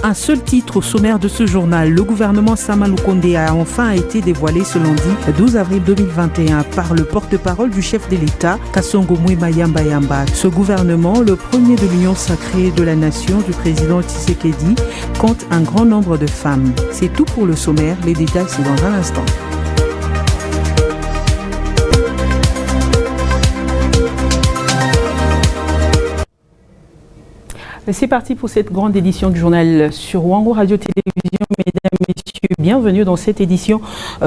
Un seul titre au sommaire de ce journal. Le gouvernement Sama Lukonde a enfin été dévoilé ce lundi 12 avril 2021 par le porte-parole du chef de l'État, Kasongo Mwema Yamba Yamba. Ce gouvernement, le premier de l'Union sacrée de la nation du président Tshisekedi, compte un grand nombre de femmes. C'est tout pour le sommaire. Les détails, c'est dans un instant. C'est parti pour cette grande édition du journal sur Wango Radio-Télévision. Mesdames, Messieurs, bienvenue dans cette édition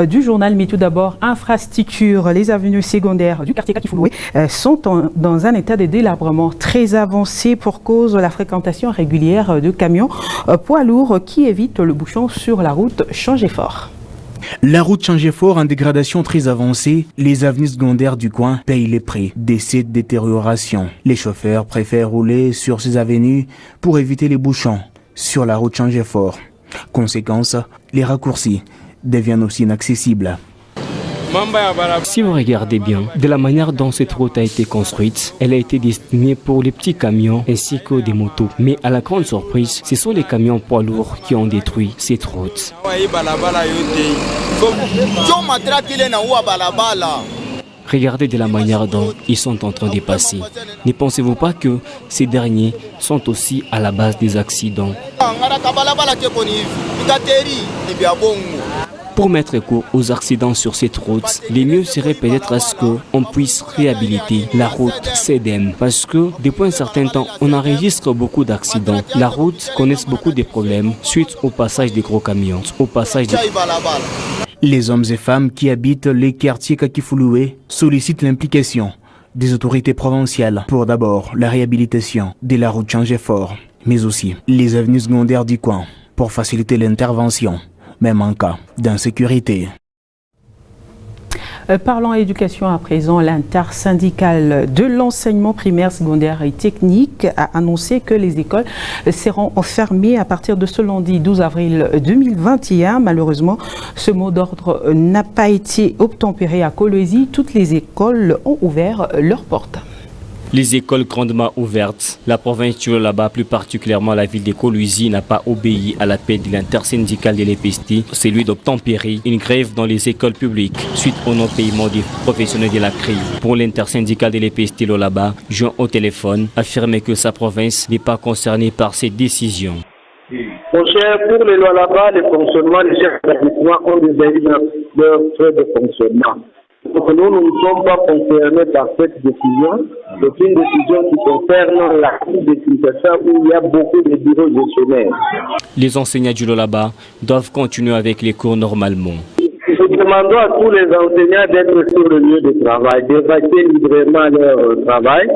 du journal. Mais tout d'abord, infrastructure. Les avenues secondaires du quartier Kakifouloué sont dans un état de délabrement très avancé pour cause de la fréquentation régulière de camions poids lourds qui évitent le bouchon sur la route Changé-Fort. La route Changé-Fort en dégradation très avancée, les avenues secondaires du coin payent les prix de cette détérioration. Les chauffeurs préfèrent rouler sur ces avenues pour éviter les bouchons sur la route Changé-Fort. Conséquence, les raccourcis deviennent aussi inaccessibles. Si vous regardez bien, de la manière dont cette route a été construite, elle a été destinée pour les petits camions ainsi que des motos. Mais à la grande surprise, ce sont les camions poids lourds qui ont détruit cette route. Regardez de la manière dont ils sont en train de passer. Ne pensez-vous pas que ces derniers sont aussi à la base des accidents? Pour mettre court aux accidents sur cette route, le mieux serait peut-être à ce qu'on puisse réhabiliter la route CEDEM. Parce que depuis un certain temps, on enregistre beaucoup d'accidents. La route connaît beaucoup de problèmes suite au passage des gros camions, au passage des... Les hommes et femmes qui habitent les quartiers Kakifouloué sollicitent l'implication des autorités provinciales pour d'abord la réhabilitation de la route Changé-Fort, mais aussi les avenues secondaires du coin pour faciliter l'intervention, même en cas d'insécurité. Parlons éducation à présent, l'intersyndicale de l'enseignement primaire, secondaire et technique a annoncé que les écoles seront fermées à partir de ce lundi 12 avril 2021. Malheureusement, ce mot d'ordre n'a pas été obtempéré à Kolwezi. Toutes les écoles ont ouvert leurs portes. Les écoles grandement ouvertes, la province du Lualaba, plus particulièrement la ville de Kolwezi, n'a pas obéi à l'appel de l'intersyndicale de l'EPST, celui d'obtempérer une grève dans les écoles publiques suite au non-paiement des professionnels de la CRI. Pour l'intersyndicale de l'EPST Lualaba, joint au téléphone, affirmait que sa province n'est pas concernée par ces décisions. Mon cher, pour les Lualaba, les fonctionnements des chefs d'établissement ont des frais de fonctionnement. Donc nous ne sommes pas concernés par cette décision. C'est une décision qui concerne la cour de Kinshasa où il y a beaucoup de bureaux gestionnaires. Les enseignants du Lualaba doivent continuer avec les cours normalement. Nous demandons à tous les enseignants d'être sur le lieu de travail, d'évacuer librement leur travail.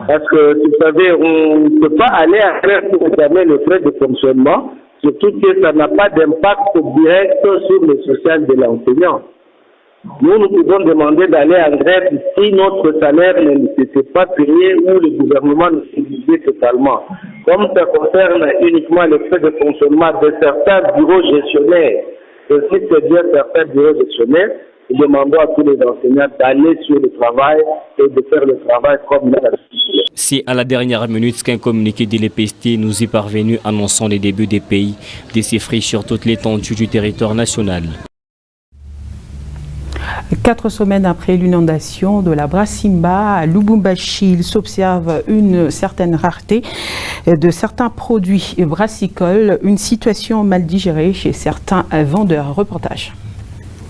Parce que, vous savez, on ne peut pas aller à faire pour réclamer le frais de fonctionnement, surtout que ça n'a pas d'impact direct sur le social de l'enseignant. Nous pouvons demander d'aller en grève si notre salaire ne s'est pas payé ou le gouvernement ne s'est divisé totalement. Comme ça concerne uniquement les frais de fonctionnement de certains bureaux gestionnaires, aussi c'est-à-dire certains bureaux gestionnaires, nous demandons à tous les enseignants d'aller sur le travail et de faire le travail comme il a l'habitude. C'est à la dernière minute qu'un communiqué de l'EPST nous est parvenu annonçant les débuts des pays de ces friches sur toute l'étendue du territoire national. 4 semaines après l'inondation de la Brassimba à Lubumbashi, il s'observe une certaine rareté de certains produits brassicoles, une situation mal digérée chez certains vendeurs. Reportage.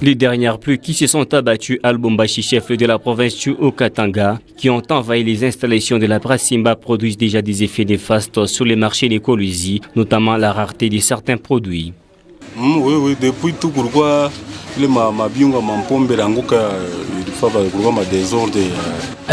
Les dernières pluies qui se sont abattues à Lubumbashi, chef de la province du Haut-Katanga, qui ont envahi les installations de la Brassimba, produisent déjà des effets néfastes sur les marchés de Kolwezi, notamment la rareté de certains produits. Oui, depuis tout pourquoi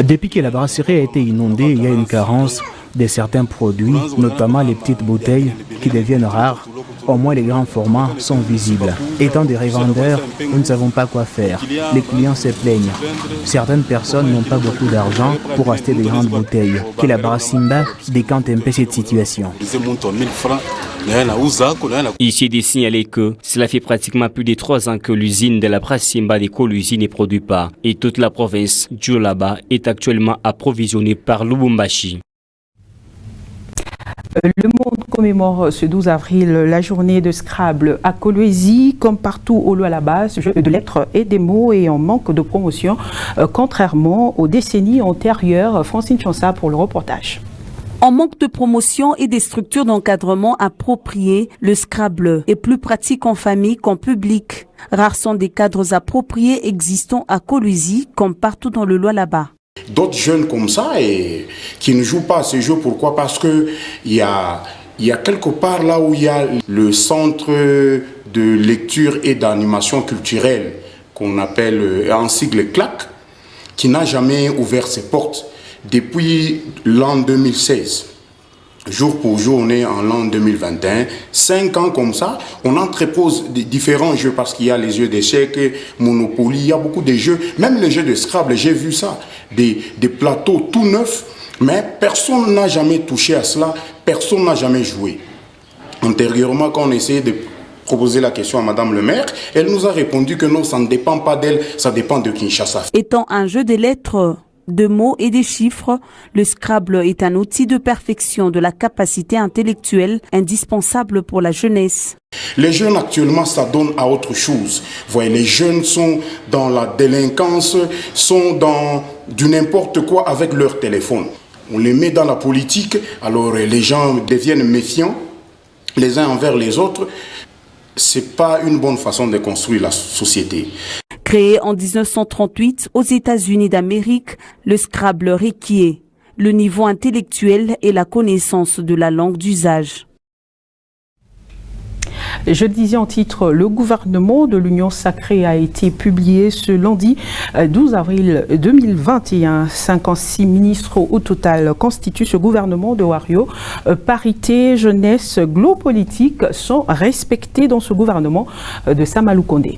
Depuis que la brasserie a été inondée, il y a une carence de certains produits, notamment les petites bouteilles qui deviennent rares. Au moins les grands formats sont visibles. Étant des revendeurs, nous ne savons pas quoi faire. Les clients se plaignent. Certaines personnes n'ont pas beaucoup d'argent pour acheter de grandes bouteilles. Que la Brassimba décante un peu cette situation. Ici, il est signalé que cela fait pratiquement plus de 3 ans que l'usine de la Brassimba de Kolwezi ne produit pas et toute la province du Lualaba est actuellement approvisionnée par Lubumbashi. Le monde commémore ce 12 avril la journée de Scrabble à Kolwezi. Comme partout au Lualaba, ce jeu de lettres et des mots est en manque de promotion, contrairement aux décennies antérieures. Francine Chansa pour le reportage. En manque de promotion et des structures d'encadrement appropriées, le Scrabble est plus pratique en famille qu'en public. Rares sont des cadres appropriés existants à Kolwezi, comme partout dans le Lualaba. D'autres jeunes comme ça et qui ne jouent pas à ces jeux, pourquoi? Parce que il y a quelque part là où il y a le centre de lecture et d'animation culturelle qu'on appelle en sigle CLAC, qui n'a jamais ouvert ses portes. Depuis l'an 2016, jour pour jour, on est en l'an 2021, 5 ans comme ça, on entrepose différents jeux parce qu'il y a les jeux d'échecs, Monopoly, il y a beaucoup de jeux, même les jeux de Scrabble, j'ai vu ça, des plateaux tout neufs, mais personne n'a jamais touché à cela, personne n'a jamais joué. Antérieurement, quand on essayait de proposer la question à Madame le maire, elle nous a répondu que non, ça ne dépend pas d'elle, ça dépend de Kinshasa. Étant un jeu de lettres, de mots et des chiffres, le Scrabble est un outil de perfection de la capacité intellectuelle indispensable pour la jeunesse. Les jeunes actuellement s'adonnent à autre chose. Vous voyez, les jeunes sont dans la délinquance, sont dans du n'importe quoi avec leur téléphone. On les met dans la politique, alors les gens deviennent méfiants les uns envers les autres. C'est pas une bonne façon de construire la société. Créé en 1938 aux États-Unis d'Amérique, le Scrabble requiert le niveau intellectuel et la connaissance de la langue d'usage. Je disais en titre, le gouvernement de l'Union sacrée a été publié ce lundi 12 avril 2021. 56 ministres au total constituent ce gouvernement de Wario. Parité, jeunesse, glow-politique sont respectés dans ce gouvernement de Samalou Kondé.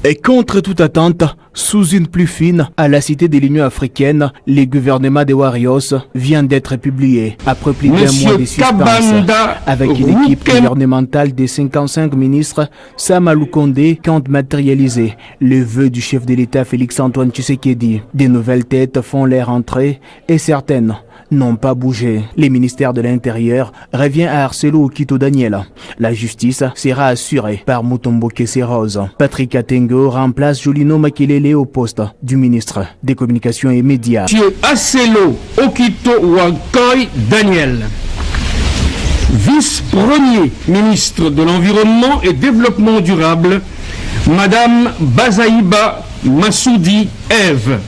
Et contre toute attente, sous une pluie fine, à la cité de l'Union africaine, le gouvernement des Warriors vient d'être publié après plus d'un mois de suspense. Avec une équipe gouvernementale de 55 ministres, Samalou Kondé compte matérialiser le vœu du chef de l'État Félix-Antoine Tshisekedi. Des nouvelles têtes font leur entrée et certaines n'ont pas bougé. Le ministère de l'Intérieur revient à Arcelo Okito Daniel. La justice sera assurée par Mutombo Kesserose. Patrick Atengo remplace Jolino Makelele au poste du ministre des Communications et Médias. Monsieur Arcelo Okito Wankoy Daniel, vice-premier ministre de l'Environnement et Développement durable, Madame Bazaïba Massoudi Eve,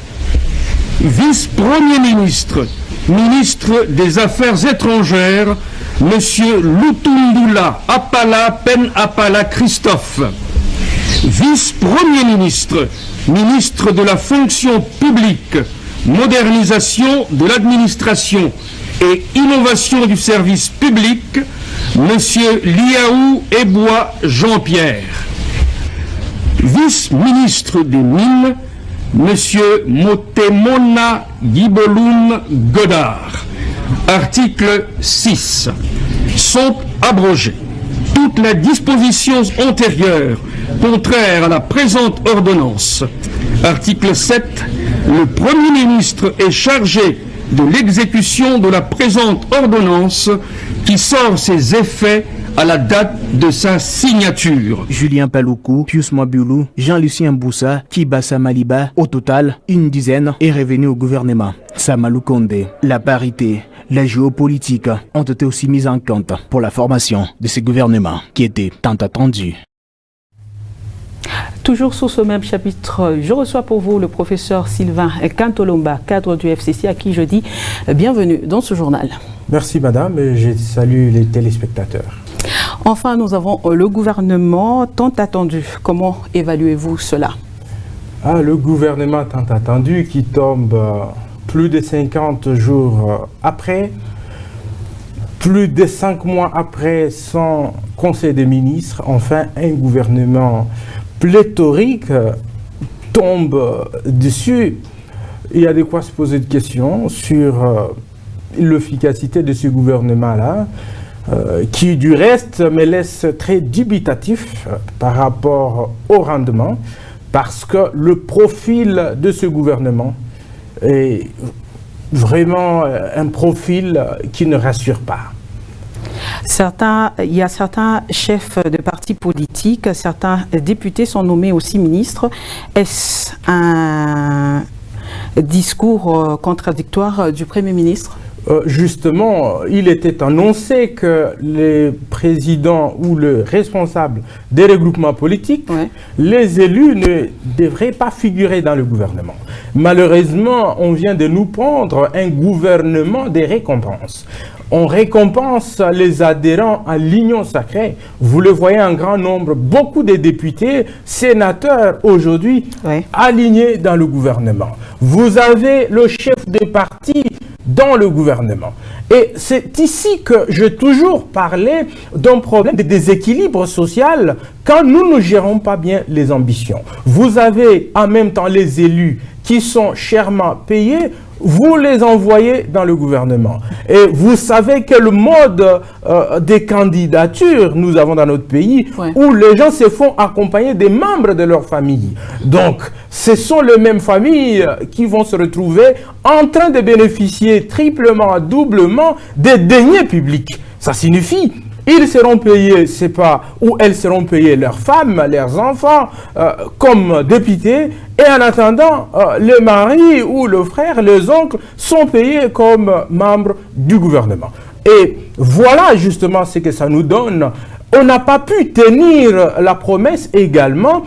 vice-premier ministre, ministre des Affaires étrangères, Monsieur Lutumbula Apala Pen Apala Christophe, vice-premier ministre, ministre de la fonction publique, modernisation de l'administration et innovation du service public, Monsieur Liaou Ebois Jean-Pierre, vice-ministre des Mines, Monsieur Motemona Giboloun Godard. Article 6. Sont abrogées toutes les dispositions antérieures contraires à la présente ordonnance. Article 7. Le Premier ministre est chargé de l'exécution de la présente ordonnance qui sort ses effets à la date de sa signature. Julien Paloukou, Pius Mwabulu, Jean-Lucien Boussa, Kibasa Maliba, au total, une dizaine est revenu au gouvernement. Samalou Kondé, la parité, la géopolitique ont été aussi mises en compte pour la formation de ce gouvernement qui était tant attendu. Toujours sur ce même chapitre, je reçois pour vous le professeur Sylvain Kantolomba, cadre du FCC, à qui je dis bienvenue dans ce journal. Merci madame et je salue les téléspectateurs. Enfin, nous avons le gouvernement tant attendu. Comment évaluez-vous cela? Le gouvernement tant attendu qui tombe plus de 50 jours après. plus de 5 mois après son conseil des ministres, enfin un gouvernement pléthorique tombe dessus. Il y a de quoi se poser des questions sur l'efficacité de ce gouvernement-là, qui du reste me laisse très dubitatif par rapport au rendement, parce que le profil de ce gouvernement est vraiment un profil qui ne rassure pas. Il y a certains chefs de partis politiques, certains députés sont nommés aussi ministres. Est-ce un discours contradictoire du Premier ministre? Justement, il était annoncé que les présidents ou les responsables des regroupements politiques, les élus ne devraient pas figurer dans le gouvernement. Malheureusement, on vient de nous prendre un gouvernement des récompenses. On récompense les adhérents à l'Union sacrée. Vous le voyez en grand nombre, beaucoup de députés, sénateurs aujourd'hui alignés dans le gouvernement. Vous avez le chef de parti dans le gouvernement. Et c'est ici que j'ai toujours parlé d'un problème de déséquilibre social quand nous ne gérons pas bien les ambitions. Vous avez en même temps les élus qui sont chèrement payés, vous les envoyez dans le gouvernement. Et vous savez quel mode des candidatures nous avons dans notre pays, où les gens se font accompagner des membres de leur famille. Donc, ce sont les mêmes familles qui vont se retrouver en train de bénéficier triplement, doublement des deniers publics. Ça signifie ils seront payés, c'est pas, ou elles seront payées leurs femmes, leurs enfants, comme députés, et en attendant, le mari ou le frère, les oncles sont payés comme membres du gouvernement. Et voilà justement ce que ça nous donne. On n'a pas pu tenir la promesse également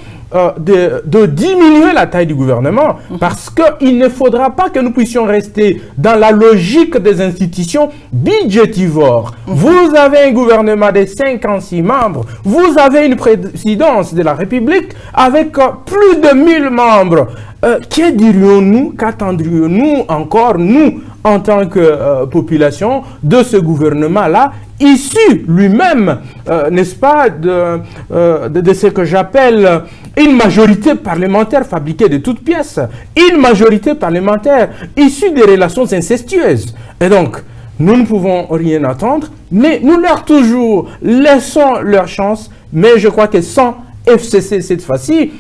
de diminuer la taille du gouvernement, parce qu'il ne faudra pas que nous puissions rester dans la logique des institutions budgétivores. Vous avez un gouvernement de 56 membres, vous avez une présidence de la République avec plus de 1000 membres. Que dirions-nous, qu'attendrions-nous encore, nous, en tant que population, de ce gouvernement-là, issu lui-même, n'est-ce pas, de ce que j'appelle une majorité parlementaire fabriquée de toutes pièces, une majorité parlementaire issue des relations incestueuses. Et donc, nous ne pouvons rien attendre, mais nous leur toujours laissons leur chance, mais je crois que sans FCC cette fois-ci,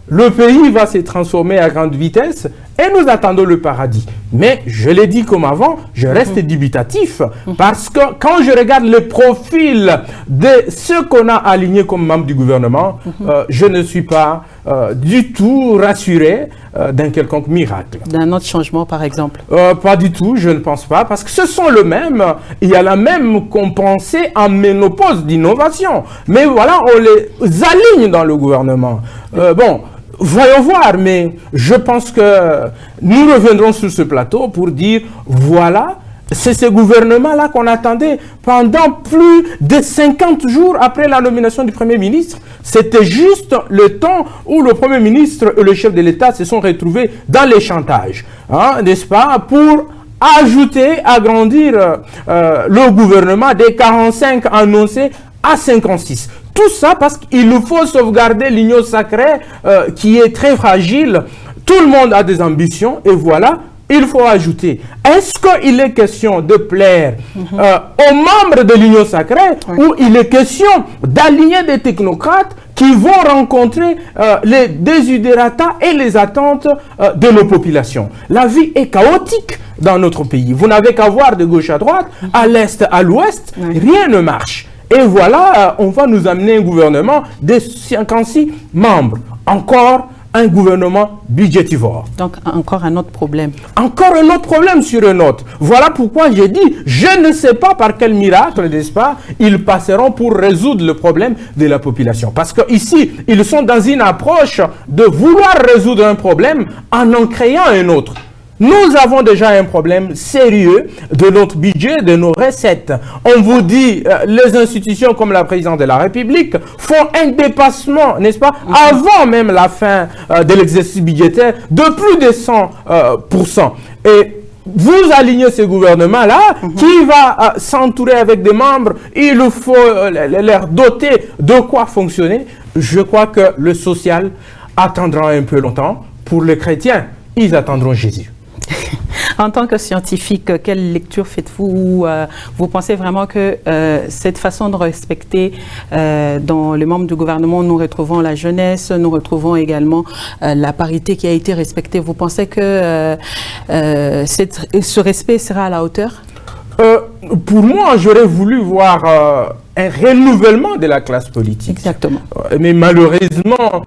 le pays va se transformer à grande vitesse et nous attendons le paradis. Mais je l'ai dit comme avant, je reste dubitatif parce que quand je regarde le profil de ceux qu'on a alignés comme membres du gouvernement, je ne suis pas du tout rassuré d'un quelconque miracle. D'un autre changement, par exemple? Pas du tout, je ne pense pas, parce que ce sont le même. Il y a la même qu'on pensait en ménopause d'innovation. Mais voilà, on les aligne dans le gouvernement. Bon, voyons voir, mais je pense que nous reviendrons sur ce plateau pour dire, voilà, c'est ce gouvernement-là qu'on attendait pendant plus de 50 jours après la nomination du Premier ministre. C'était juste le temps où le Premier ministre et le chef de l'État se sont retrouvés dans les chantages, hein, n'est-ce pas, pour ajouter, agrandir le gouvernement des 45 annoncés à 56. Tout ça parce qu'il faut sauvegarder l'union sacrée qui est très fragile. Tout le monde a des ambitions et voilà, il faut ajouter. Est-ce qu'il est question de plaire aux membres de l'union sacrée ou il est question d'aligner des technocrates qui vont rencontrer les désidérata et les attentes de nos populations? La vie est chaotique dans notre pays. Vous n'avez qu'à voir de gauche à droite, à l'est, à l'ouest, rien ne marche. Et voilà, on va nous amener un gouvernement de 56 membres. Encore un gouvernement budgétivore. Donc, encore un autre problème. Encore un autre problème sur un autre. Voilà pourquoi j'ai dit, je ne sais pas par quel miracle, n'est-ce pas, ils passeront pour résoudre le problème de la population. Parce qu'ici, ils sont dans une approche de vouloir résoudre un problème en créant un autre. Nous avons déjà un problème sérieux de notre budget, de nos recettes. On vous dit, les institutions comme la présidence de la République font un dépassement, n'est-ce pas, avant même la fin de l'exercice budgétaire de plus de 100%. Et vous alignez ce gouvernement-là qui va s'entourer avec des membres, il faut leur doter de quoi fonctionner. Je crois que le social attendra un peu longtemps. Pour les chrétiens, ils attendront Jésus. En tant que scientifique, quelle lecture faites-vous? Vous pensez vraiment que cette façon de respecter dans les membres du gouvernement, nous retrouvons la jeunesse, nous retrouvons également la parité qui a été respectée. Vous pensez que ce respect sera à la hauteur? Pour moi, j'aurais voulu voir un renouvellement de la classe politique. Exactement. Mais malheureusement,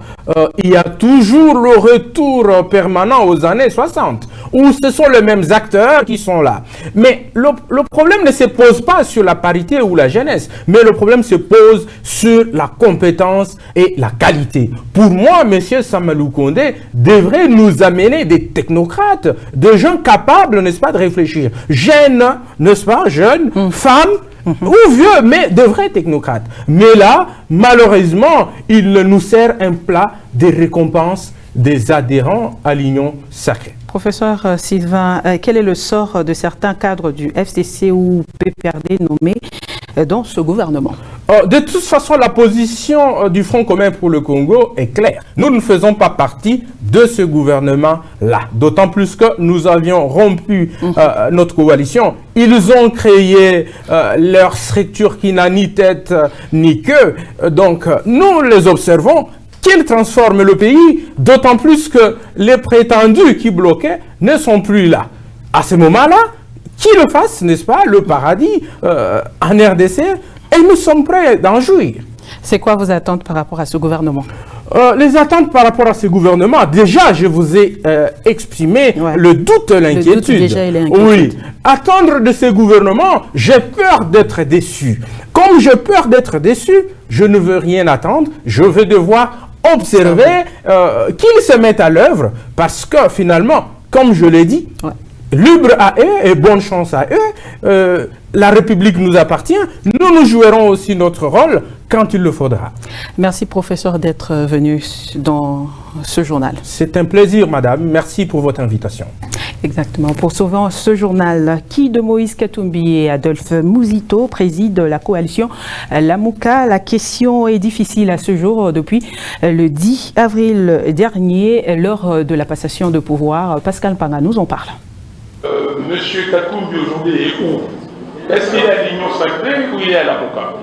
il y a toujours le retour permanent aux années 60, où ce sont les mêmes acteurs qui sont là. Mais le problème ne se pose pas sur la parité ou la jeunesse, mais le problème se pose sur la compétence et la qualité. Pour moi, M. Samalou Kondé devrait nous amener des technocrates, des gens capables, n'est-ce pas, de réfléchir. Jeunes, n'est-ce pas, jeunes, femmes, ou vieux, mais de vrais technocrates. Mais là, malheureusement, il nous sert un plat de récompense des adhérents à l'Union sacrée. Professeur Sylvain, quel est le sort de certains cadres du FCC ou PPRD nommés dans ce gouvernement? De toute façon, la position du Front commun pour le Congo est claire. Nous ne faisons pas partie de ce gouvernement-là. D'autant plus que nous avions rompu notre coalition. Ils ont créé leur structure qui n'a ni tête ni queue. Donc, nous les observons. Qu'ils transforment le pays, d'autant plus que les prétendus qui bloquaient ne sont plus là. À ce moment-là, qu'ils le fassent, n'est-ce pas, le paradis en RDC, et nous sommes prêts d'en jouir. C'est quoi vos attentes par rapport à ce gouvernement? Les attentes par rapport à ce gouvernement, déjà, je vous ai exprimé le doute, l'inquiétude. Oui, attendre de ce gouvernement, j'ai peur d'être déçu. Comme j'ai peur d'être déçu, je ne veux rien attendre, je vais devoir observer qu'ils se mettent à l'œuvre, parce que finalement, comme je l'ai dit, libre à eux et bonne chance à eux, la République nous appartient, nous jouerons aussi notre rôle quand il le faudra. Merci professeur d'être venu dans ce journal. C'est un plaisir madame, merci pour votre invitation. Exactement. Pour sauver ce journal, qui de Moïse Katumbi et Adolphe Mouzito préside la coalition Lamouka? La question est difficile à ce jour depuis le 10 avril dernier lors de la passation de pouvoir. Pascal Panga nous en parle. Monsieur Katumbi aujourd'hui est où? Est-ce qu'il est à l'Union sacrée ou il est à Lamouka?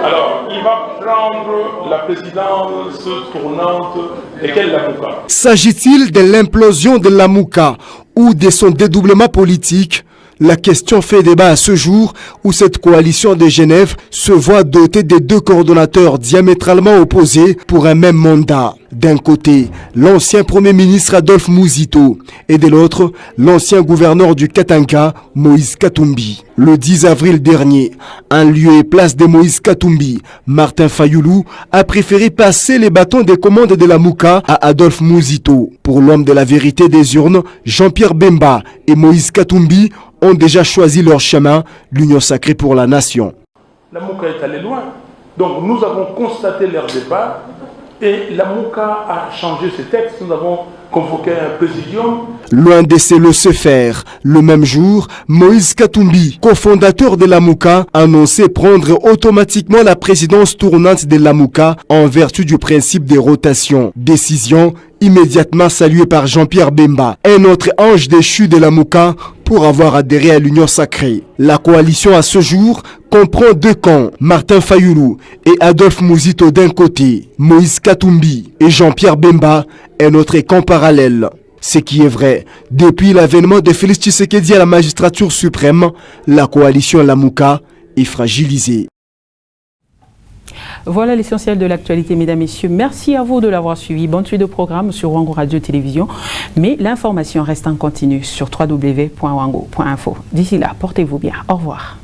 Alors, il va prendre la présidence tournante de quel Lamouka? S'agit-il de l'implosion de Lamouka ou de son dédoublement politique? La question fait débat à ce jour où cette coalition de Genève se voit dotée de deux coordonnateurs diamétralement opposés pour un même mandat. D'un côté, l'ancien Premier ministre Adolphe Mouzito et de l'autre, l'ancien gouverneur du Katanga, Moïse Katumbi. Le 10 avril dernier, en lieu et place de Moïse Katumbi, Martin Fayoulou a préféré passer les bâtons des commandes de la Mouka à Adolphe Mouzito. Pour l'homme de la vérité des urnes, Jean-Pierre Bemba et Moïse Katumbi ont déjà choisi leur chemin, l'Union sacrée pour la nation. La Mouka est allée loin. Donc nous avons constaté leur départ et la Mouka a changé ses textes. Nous avons convoqué un présidium. Loin de se laisser faire, le même jour, Moïse Katumbi, cofondateur de la Mouka, annonçait prendre automatiquement la présidence tournante de la Mouka en vertu du principe des rotations. Décision immédiatement saluée par Jean-Pierre Bemba, un autre ange déchu de la Mouka, pour avoir adhéré à l'Union sacrée. La coalition à ce jour comprend deux camps, Martin Fayoulou et Adolphe Mouzito d'un côté, Moïse Katumbi et Jean-Pierre Bemba, un autre camp parallèle. Ce qui est vrai, depuis l'avènement de Félix Tshisekedi à la magistrature suprême, la coalition Lamouka est fragilisée. Voilà l'essentiel de l'actualité, mesdames, messieurs. Merci à vous de l'avoir suivi. Bonne suite de programme sur Wango Radio Télévision. Mais l'information reste en continu sur www.wango.info. D'ici là, portez-vous bien. Au revoir.